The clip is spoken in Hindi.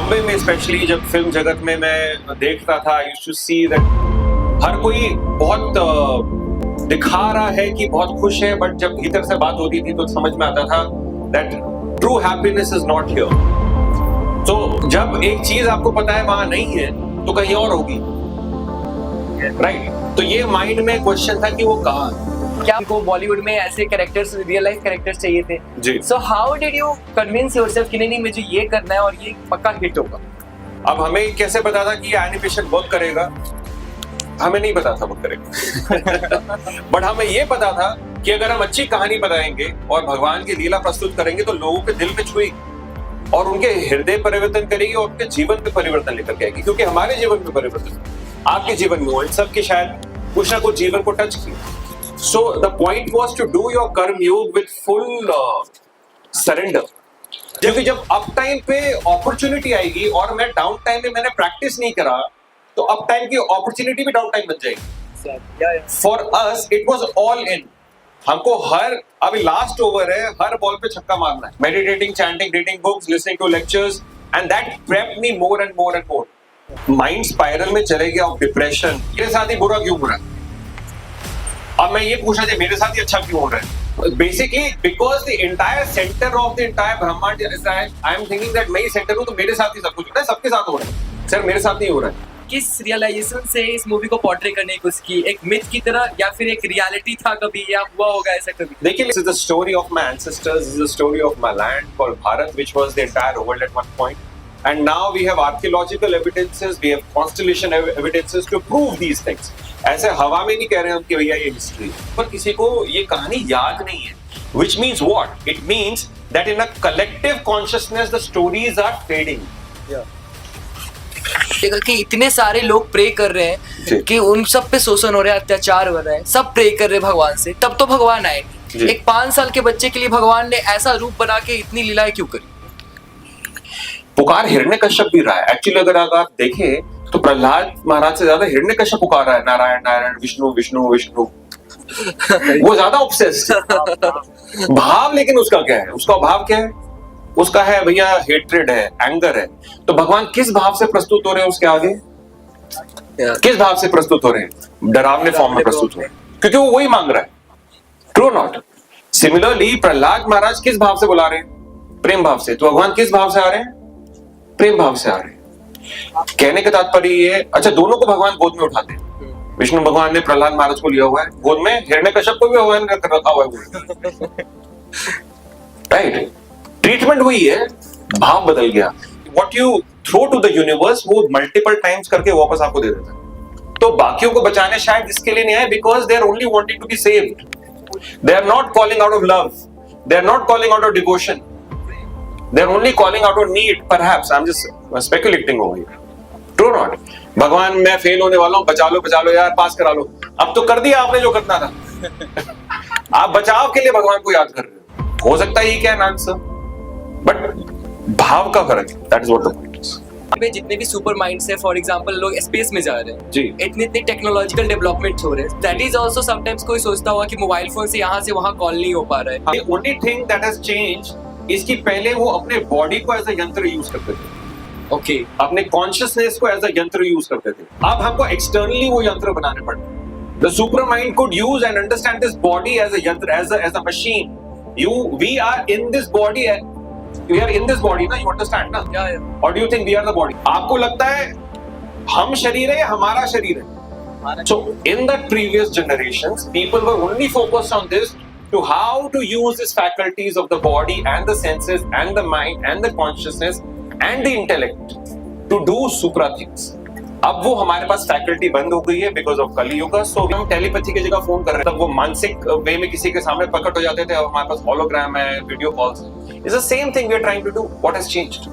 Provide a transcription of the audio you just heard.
बॉम्बे में स्पेशली जब फिल्म जगत में मैं देखता था, I used to see that हर कोई बहुत दिखा रहा है कि बहुत खुश है, बट जब भीतर से बात होती थी तो समझ में आता था that true happiness is not here. तो जब एक चीज आपको पता है वहां नहीं है तो कहीं और होगी, राइट? तो ये माइंड में क्वेश्चन था कि वो कहाँ है। क्या आपको बॉलीवुड में ऐसे कैरेक्टर्स, रियल लाइफ कैरेक्टर्स चाहिए थे? जी। So how did you convince yourself कि नहीं मुझे ये करना है और ये पक्का हिट होगा? अब हमें कैसे पता था कि ये एनिमेशन वर्क करेगा? हमें नहीं पता था वर्क करेगा बट हमें ये पता था कि अगर हम अच्छी कहानी बताएंगे और भगवान की लीला प्रस्तुत करेंगे तो लोगों के दिल में छुएगी और उनके हृदय परिवर्तन करेगी और उनके जीवन में परिवर्तन लेकर के आएगी, क्योंकि हमारे जीवन में परिवर्तन, आपके जीवन में हो, इन सबके शायद कुछ ना कुछ जीवन को टच किया। So the point was to do your कर्म योग with full surrender. क्योंकि जब अप टाइम पे अपॉर्चुनिटी आएगी और मैं डाउन टाइम में मैंने प्रैक्टिस नहीं करा तो अप टाइम की अपॉर्चुनिटी भी डाउन टाइम बन जाएगी। For us it was all in. हमको अभी लास्ट ओवर है, हर बॉल पे छक्का मारना है। Meditating, chanting, reading books, listening to lectures and that prepped me more and more and more. Mind spiral में चले गया और डिप्रेशन, मेरे साथ ही बुरा क्यों हो रहा है? अब मैं ये पूछना चाहिए मेरे साथ ही अच्छा क्यों हो रहा है? Basically because the entire centre of the entire ब्रह्मांड, आई एम थिंकिंग दैट मैं ही सेंटर हूं तो मेरे साथ ही सब कुछ हो रहा है, सबके साथ हो रहा है, सर मेरे साथ नहीं हो रहा है। किस रियलाइजेशन से इस मूवी को पोर्ट्रे करने की कोशिश की? एक मिथ की तरह या फिर एक रियलिटी था कभी, या हुआ होगा ऐसा कभी? देखिए, this is the story of my ancestors, this is the story of my land called Bharat, which was the entire world at one point, and now we have archaeological evidences, we have constellation evidences to prove these things. ऐसे हवा में नहीं कह रहे हम कि भैया ये हिस्ट्री, पर किसी को ये कहानी याद नहीं है, which means what? It means that in a collective consciousness the stories are fading. कि इतने सारे लोग प्रे कर रहे हैं कि उन सब पे शोषण हो रहा है, अत्याचार हो रहा है, सब प्रे कर रहे हैं भगवान से, तब तो भगवान आएंगे। एक 5 साल के बच्चे के लिए भगवान ने ऐसा रूप बना के इतनी लीलाएं क्यों करी? पुकार हिरण्यकश्यप भी रहा है एक्चुअली। अगर आप देखें तो प्रहलाद महाराज से ज्यादा हिरण्यकश्यप पुकार रहा है, नारायण नारायण, विष्णु विष्णु विष्णु वो ज्यादा ऑब्सेस्ड। भाव लेकिन उसका क्या है? उसका भाव क्या है? उसका है भैया हेट्रेड है, एंगर है। तो भगवान किस भाव से प्रस्तुत हो रहे हैं उसके आगे? किस भाव से प्रस्तुत हो रहे हैं? डरावने फॉर्म में प्रस्तुत हो रहे हैं, क्योंकि वो वही मांग रहा है। True not? सिमिलरली प्रहलाद महाराज किस भाव से बुला रहे हैं? प्रेम भाव से। तो भगवान किस भाव से आ रहे हैं? प्रेम भाव से आ रहे हैं। कहने का तात्पर्य ये, अच्छा दोनों को भगवान गोद में उठाते हैं। विष्णु भगवान ने प्रहलाद महाराज को लिया हुआ है गोद में, हिरण्यकश्यप को भी भगवान ने रखा हुआ है, राइट? ट्रीटमेंट हुई है, भाव बदल गया। What you throw to the universe वो मल्टीपल टाइम्स करके वापस आपको दे देता है। तो बाकियों को बचाने शायद इसके लिए नहीं आए, because they are only wanting to be saved. They are not calling out of love, they are not calling out of devotion, they're only calling out of need, perhaps. I'm just speculating over here. True not? भगवान मैं फेल होने वाला हूँ, बचा लो यार, पास करा लो। अब तो कर दिया आपने जो करना था। आप बचाव के लिए भगवान को याद कर रहे हो सकता है ये क्या आंसर, बट भाव का फर्क है। That is what the point is. में जितने भी सुपर माइंड्स है, फॉर एग्जांपल लोग स्पेस में जा रहे हैं जी, इतने टेक्नोलॉजिकल डेवलपमेंट हो रहे हैं, दैट इज आल्सो समटाइम्स कोई सोचता होगा कि मोबाइल फोन से यहाँ से वहाँ कॉल नहीं हो पा रहा है। The only thing that has changed इसकी पहले वो अपने बॉडी को एज अ यंत्र यूज करते थे, ओके, अपने कॉन्शियसनेस को एज अ यंत्र यूज करते थे। अब हमको एक्सटर्नली वो यंत्र बनाने पड़ते। The super mind could use and understand this body as a यंत्र, as a machine. We are in this body, we are in this body ना, यू अंडरस्टैंड ना? और do you think we are the body? आपको लगता है हम शरीर है या हमारा शरीर है? So in the previous generations people were only focused on this, to how to use these faculties of the body and the senses and the mind and the consciousness and the intellect to do supra things. अब वो हमारे पास फैकल्टी बंद हो गई है बिकॉज ऑफ कली युग। सो हम टेलीपैथी की जगह फोन कर रहे हैं, तब वो मानसिक वे में किसी के सामने प्रकट हो जाते थे, अब हमारे पास होलोग्राम है, video calls. It's the same thing we are trying to do. What has changed?